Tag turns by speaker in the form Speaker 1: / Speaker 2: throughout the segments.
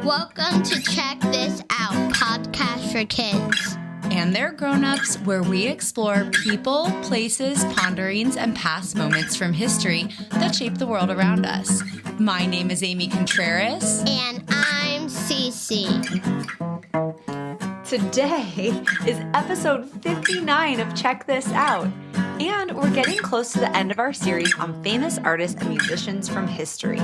Speaker 1: Welcome to Check This Out, podcast for kids.
Speaker 2: And their grown-ups, where we explore people, places, ponderings, and past moments from history that shape the world around us. My name is Amy Contreras.
Speaker 1: And I'm Cece.
Speaker 2: Today is episode 59 of Check This Out. And we're getting close to the end of our series on famous artists and musicians from history.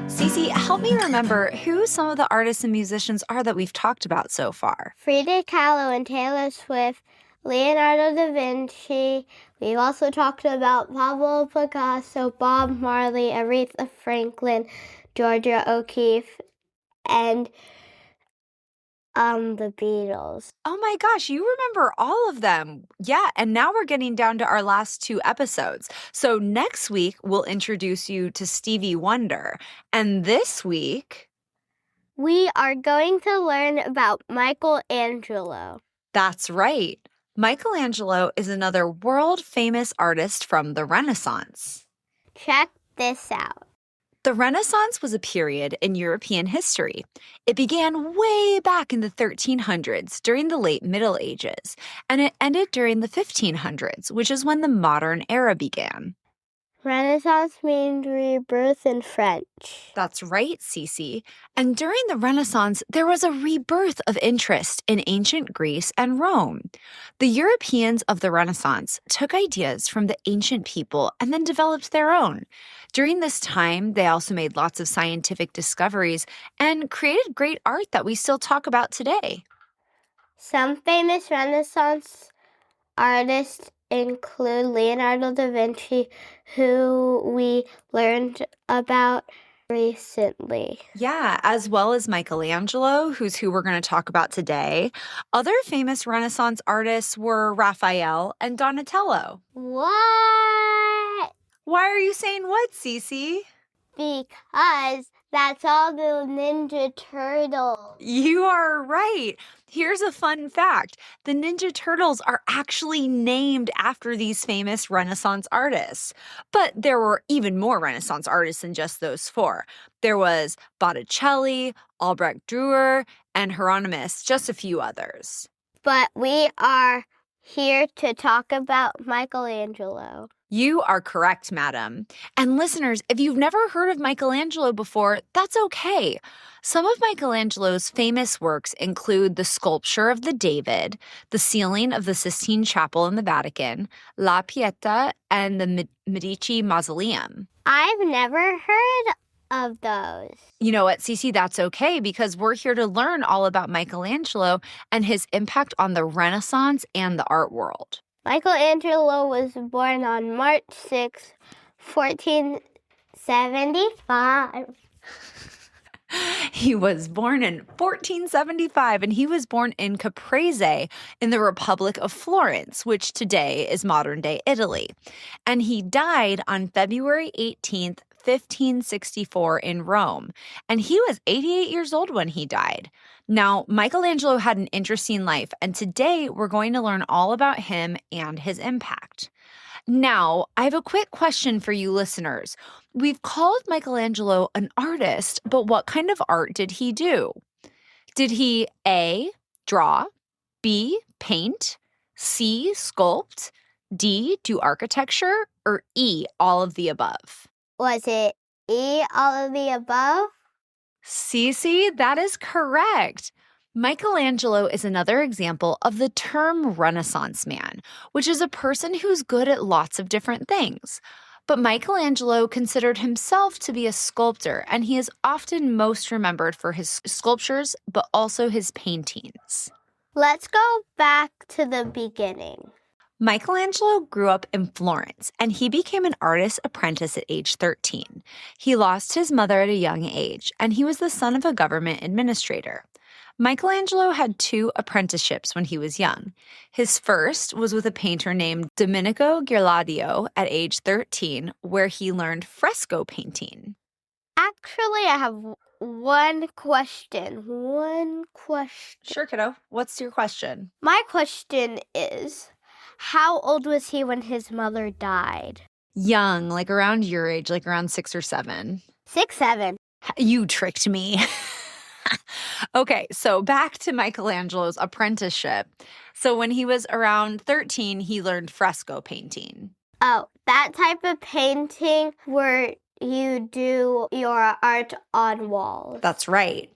Speaker 2: Cece, help me remember who some of the artists and musicians are that we've talked about so far.
Speaker 1: Frida Kahlo and Taylor Swift, Leonardo da Vinci. We've also talked about Pablo Picasso, Bob Marley, Aretha Franklin, Georgia O'Keeffe, and the Beatles.
Speaker 2: Oh my gosh, you remember all of them. Yeah, and now we're getting down to our last two episodes. So next week, we'll introduce you to Stevie Wonder. And this week,
Speaker 1: we are going to learn about Michelangelo.
Speaker 2: That's right. Michelangelo is another world-famous artist from the Renaissance.
Speaker 1: Check this out.
Speaker 2: The Renaissance was a period in European history. It began way back in the 1300s during the late Middle Ages, and it ended during the 1500s, which is when the modern era began.
Speaker 1: Renaissance means rebirth in French.
Speaker 2: That's right, Cece. And during the Renaissance, there was a rebirth of interest in ancient Greece and Rome. The Europeans of the Renaissance took ideas from the ancient people and then developed their own. During this time, they also made lots of scientific discoveries and created great art that we still talk about today.
Speaker 1: Some famous Renaissance artists include Leonardo da Vinci, who we learned about recently.
Speaker 2: Yeah, as well as Michelangelo, who we're going to talk about today. Other famous Renaissance artists were Raphael and Donatello.
Speaker 1: What?
Speaker 2: Why are you saying what, Cece?
Speaker 1: Because that's all the Ninja Turtles.
Speaker 2: You are right. Here's a fun fact. The Ninja Turtles are actually named after these famous Renaissance artists. But there were even more Renaissance artists than just those four. There was Botticelli, Albrecht Dürer, and Hieronymus, just a few others.
Speaker 1: But we are here to talk about Michelangelo.
Speaker 2: You are correct, madam. And listeners, if you've never heard of Michelangelo before, that's okay. Some of Michelangelo's famous works include the sculpture of the David, the ceiling of the Sistine Chapel in the Vatican, La Pietà, and the Medici Mausoleum.
Speaker 1: I've never heard of those.
Speaker 2: You know what, Cece, that's okay because we're here to learn all about Michelangelo and his impact on the Renaissance and the art world.
Speaker 1: Michelangelo was born on March 6, 1475.
Speaker 2: He was born in 1475, and he was born in Caprese in the Republic of Florence, which today is modern-day Italy. And he died on February 18th, 1564 in Rome. And he was 88 years old when he died. Now, Michelangelo had an interesting life, and today we're going to learn all about him and his impact. Now, I have a quick question for you listeners. We've called Michelangelo an artist, but what kind of art did he do? Did he A, draw, B, paint, C, sculpt, D, do architecture, or E, all of the above?
Speaker 1: Was it E, all of the above?
Speaker 2: Cece, that is correct. Michelangelo is another example of the term Renaissance man, which is a person who's good at lots of different things. But Michelangelo considered himself to be a sculptor, and he is often most remembered for his sculptures, but also his paintings.
Speaker 1: Let's go back to the beginning.
Speaker 2: Michelangelo grew up in Florence, and he became an artist apprentice at age 13. He lost his mother at a young age, and he was the son of a government administrator. Michelangelo had 2 apprenticeships when he was young. His first was with a painter named Domenico Ghirlandaio at age 13, where he learned fresco painting.
Speaker 1: Actually, I have one question.
Speaker 2: Sure, kiddo. What's your question?
Speaker 1: My question is, how old was he when his mother died?
Speaker 2: Young, like around your age, like around 6 or 7.
Speaker 1: 6, 7.
Speaker 2: You tricked me. Okay, so back to Michelangelo's apprenticeship. So when he was around 13, he learned fresco painting.
Speaker 1: Oh, that type of painting where you do your art on walls.
Speaker 2: That's right.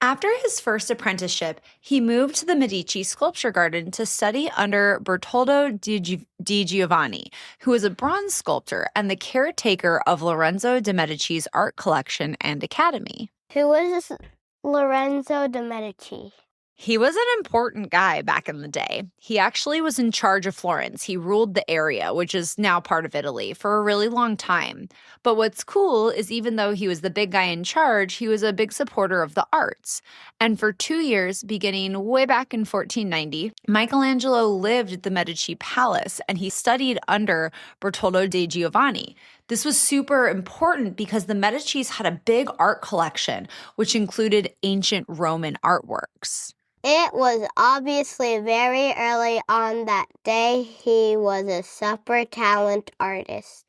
Speaker 2: After his first apprenticeship, he moved to the Medici Sculpture Garden to study under Bertoldo di Giovanni, who was a bronze sculptor and the caretaker of Lorenzo de' Medici's art collection and academy.
Speaker 1: Who was this Lorenzo de' Medici?
Speaker 2: He was an important guy back in the day. He actually was in charge of Florence. He ruled the area, which is now part of Italy, for a really long time. But what's cool is even though he was the big guy in charge, he was a big supporter of the arts. And for 2 years, beginning way back in 1490, Michelangelo lived at the Medici Palace and he studied under Bertoldo di Giovanni. This was super important because the Medicis had a big art collection, which included ancient Roman artworks.
Speaker 1: It was obviously very early on that day he was a super talented artist.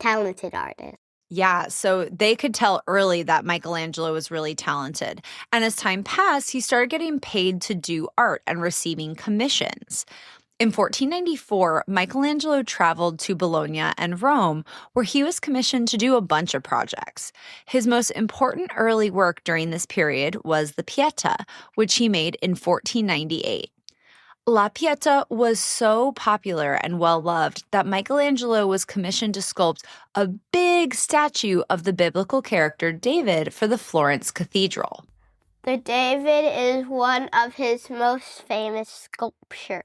Speaker 2: Yeah, so they could tell early that Michelangelo was really talented. And as time passed, he started getting paid to do art and receiving commissions. In 1494, Michelangelo traveled to Bologna and Rome, where he was commissioned to do a bunch of projects. His most important early work during this period was the Pieta, which he made in 1498. La Pieta was so popular and well-loved that Michelangelo was commissioned to sculpt a big statue of the biblical character David for the Florence Cathedral.
Speaker 1: The David is one of his most famous sculptures.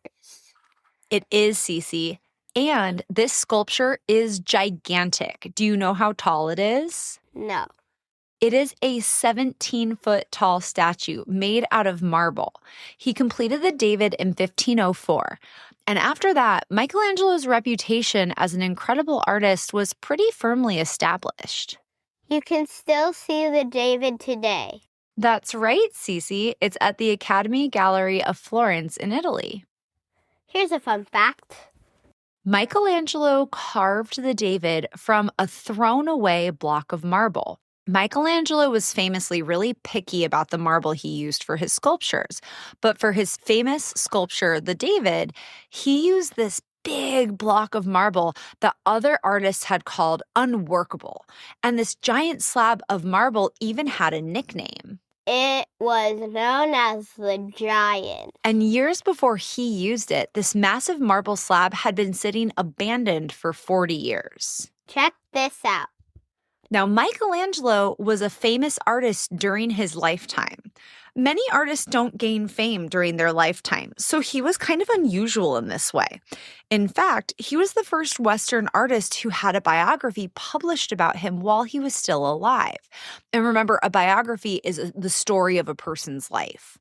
Speaker 2: It is, Cece. And this sculpture is gigantic. Do you know how tall it is?
Speaker 1: No.
Speaker 2: It is a 17-foot tall statue made out of marble. He completed the David in 1504. And after that, Michelangelo's reputation as an incredible artist was pretty firmly established.
Speaker 1: You can still see the David today.
Speaker 2: That's right, Cece. It's at the Academy Gallery of Florence in Italy.
Speaker 1: Here's a fun fact.
Speaker 2: Michelangelo carved the David from a thrown-away block of marble. Michelangelo was famously really picky about the marble he used for his sculptures. But for his famous sculpture, the David, he used this big block of marble that other artists had called unworkable. And this giant slab of marble even had a nickname.
Speaker 1: It was known as the Giant.
Speaker 2: And years before he used it, this massive marble slab had been sitting abandoned for 40 years.
Speaker 1: Check this out.
Speaker 2: Now, Michelangelo was a famous artist during his lifetime. Many artists don't gain fame during their lifetime, so he was kind of unusual in this way. In fact, he was the first Western artist who had a biography published about him while he was still alive. And remember, a biography is the story of a person's life.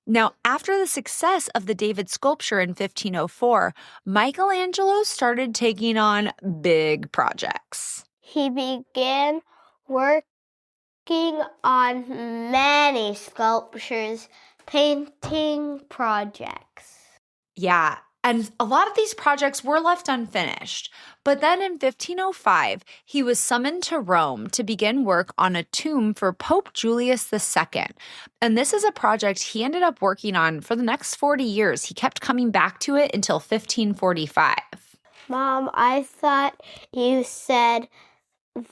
Speaker 2: Now, after the success of the David sculpture in 1504, Michelangelo started taking on big projects.
Speaker 1: He began working on many sculptures, painting projects.
Speaker 2: Yeah, and a lot of these projects were left unfinished. But then in 1505, he was summoned to Rome to begin work on a tomb for Pope Julius II. And this is a project he ended up working on for the next 40 years. He kept coming back to it until 1545.
Speaker 1: Mom, I thought you said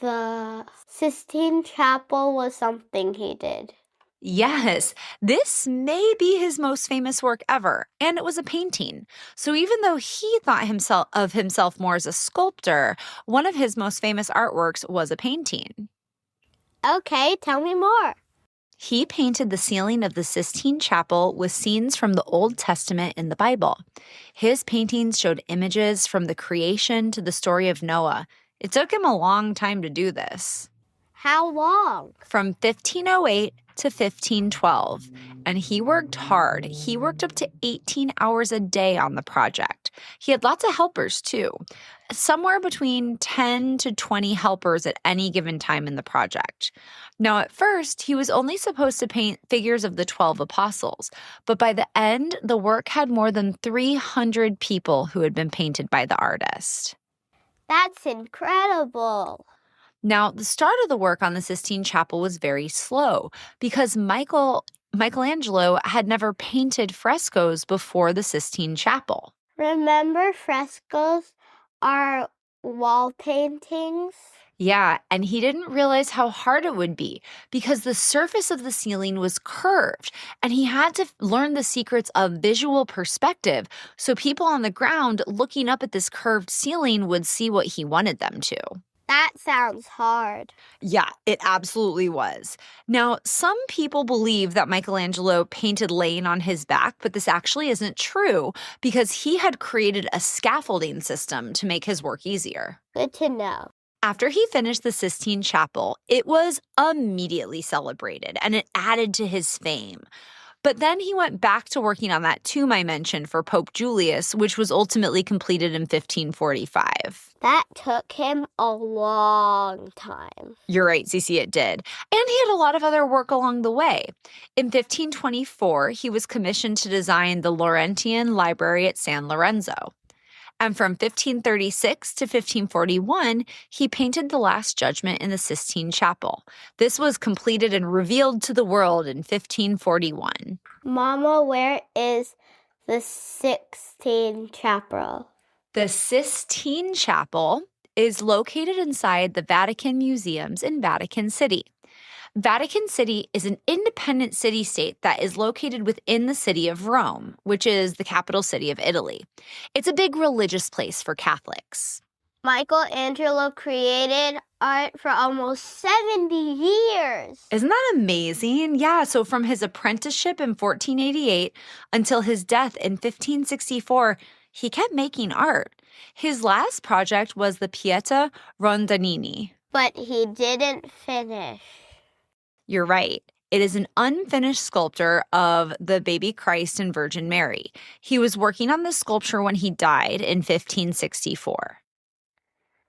Speaker 1: the Sistine Chapel was something he did.
Speaker 2: Yes, this may be his most famous work ever, and it was a painting. So even though he thought of himself more as a sculptor, one of his most famous artworks was a painting.
Speaker 1: Okay, tell me more.
Speaker 2: He painted the ceiling of the Sistine Chapel with scenes from the Old Testament in the Bible. His paintings showed images from the creation to the story of Noah. It took him a long time to do this.
Speaker 1: How long?
Speaker 2: From 1508 to 1512. And he worked hard. He worked up to 18 hours a day on the project. He had lots of helpers too. Somewhere between 10 to 20 helpers at any given time in the project. Now, at first, he was only supposed to paint figures of the 12 apostles. But by the end, the work had more than 300 people who had been painted by the artist.
Speaker 1: That's incredible. Now,
Speaker 2: the start of the work on the Sistine Chapel was very slow because Michelangelo had never painted frescoes before the Sistine Chapel.
Speaker 1: Remember, frescoes are wall paintings?
Speaker 2: Yeah, and he didn't realize how hard it would be because the surface of the ceiling was curved, and he had to learn the secrets of visual perspective so people on the ground looking up at this curved ceiling would see what he wanted them to.
Speaker 1: That sounds hard.
Speaker 2: Yeah, it absolutely was. Now, some people believe that Michelangelo painted laying on his back, but this actually isn't true because he had created a scaffolding system to make his work easier.
Speaker 1: Good to know.
Speaker 2: After he finished the Sistine Chapel, it was immediately celebrated and it added to his fame. But then he went back to working on that tomb I mentioned for Pope Julius, which was ultimately completed in 1545.
Speaker 1: That took him a long time.
Speaker 2: You're right, Cece, it did. And he had a lot of other work along the way. In 1524, he was commissioned to design the Laurentian Library at San Lorenzo. And from 1536 to 1541, he painted the Last Judgment in the Sistine Chapel. This was completed and revealed to the world in 1541.
Speaker 1: Mama, where is the Sistine Chapel?
Speaker 2: The Sistine Chapel is located inside the Vatican Museums in Vatican City. Vatican City is an independent city-state that is located within the city of Rome, which is the capital city of Italy. It's a big religious place for Catholics.
Speaker 1: Michelangelo created art for almost 70 years.
Speaker 2: Isn't that amazing? Yeah, so from his apprenticeship in 1488 until his death in 1564, he kept making art. His last project was the Pieta Rondanini.
Speaker 1: But he didn't finish.
Speaker 2: You're right. It is an unfinished sculpture of the baby Christ and Virgin Mary. He was working on this sculpture when he died in 1564.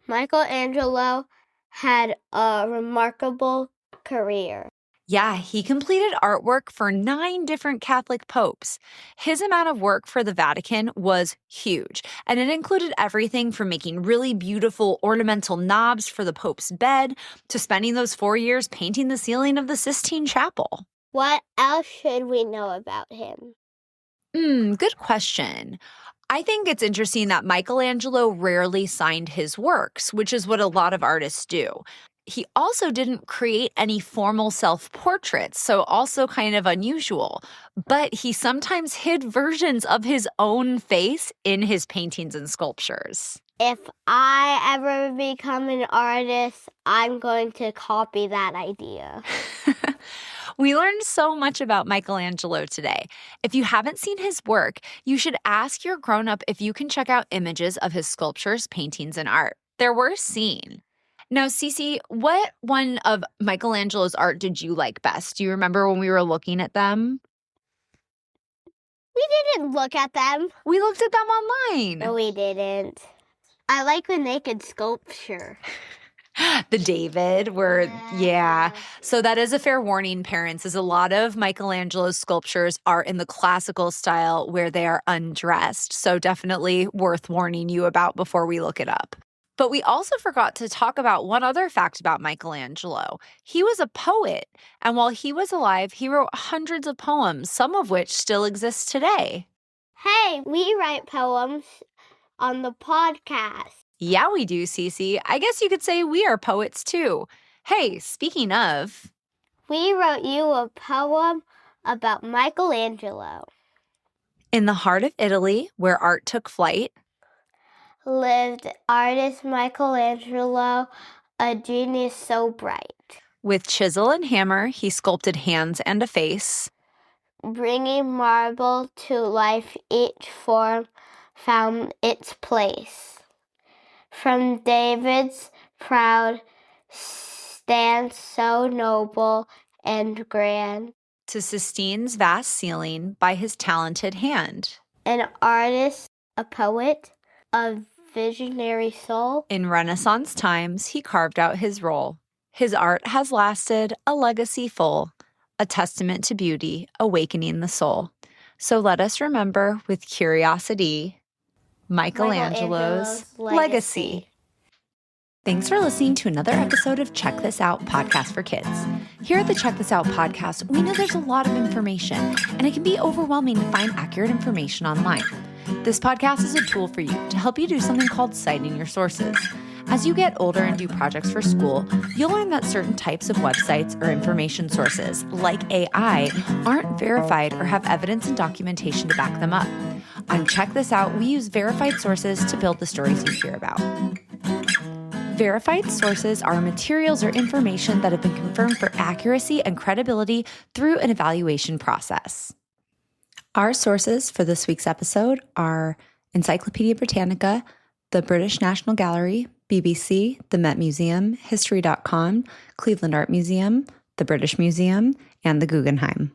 Speaker 1: Michelangelo had a remarkable career.
Speaker 2: Yeah, he completed artwork for 9 different Catholic popes. His amount of work for the Vatican was huge, and it included everything from making really beautiful ornamental knobs for the Pope's bed to spending those 4 years painting the ceiling of the Sistine Chapel.
Speaker 1: What else should we know about him?
Speaker 2: Good question. I think it's interesting that Michelangelo rarely signed his works, which is what a lot of artists do. He also didn't create any formal self-portraits, so also kind of unusual. But he sometimes hid versions of his own face in his paintings and sculptures.
Speaker 1: If I ever become an artist, I'm going to copy that idea.
Speaker 2: We learned so much about Michelangelo today. If you haven't seen his work, you should ask your grown-up if you can check out images of his sculptures, paintings, and art. They're worth seeing. Now, Cece, what one of Michelangelo's art did you like best? Do you remember when we were looking at them?
Speaker 1: We didn't look at them.
Speaker 2: We looked at them online.
Speaker 1: No, we didn't. I like the naked sculpture.
Speaker 2: The David, yeah. So that is a fair warning, parents, as a lot of Michelangelo's sculptures are in the classical style where they are undressed. So definitely worth warning you about before we look it up. But we also forgot to talk about one other fact about Michelangelo. He was a poet, and while he was alive, he wrote hundreds of poems, some of which still exist today.
Speaker 1: Hey, we write poems on the podcast.
Speaker 2: Yeah, we do, Cece. I guess you could say we are poets too. Hey, speaking of,
Speaker 1: we wrote you a poem about Michelangelo.
Speaker 2: In the heart of Italy, where art took flight,
Speaker 1: lived artist Michelangelo, a genius so bright.
Speaker 2: With chisel and hammer, he sculpted hands and a face.
Speaker 1: Bringing marble to life, each form found its place. From David's proud stance so noble and grand,
Speaker 2: to Sistine's vast ceiling by his talented hand.
Speaker 1: An artist, a poet, a visionary soul.
Speaker 2: In Renaissance times, he carved out his role. His art has lasted a legacy full, a testament to beauty, awakening the soul. So let us remember with curiosity Michelangelo's legacy. Thanks for listening to another episode of Check This Out Podcast for Kids. Here at the Check This Out podcast, we know there's a lot of information, and it can be overwhelming to find accurate information online. This podcast is a tool for you to help you do something called citing your sources. As you get older and do projects for school, you'll learn that certain types of websites or information sources, like AI, aren't verified or have evidence and documentation to back them up. On Check This Out, we use verified sources to build the stories you hear about. Verified sources are materials or information that have been confirmed for accuracy and credibility through an evaluation process. Our sources for this week's episode are Encyclopedia Britannica, the British National Gallery, BBC, the Met Museum, History.com, Cleveland Art Museum, the British Museum, and the Guggenheim.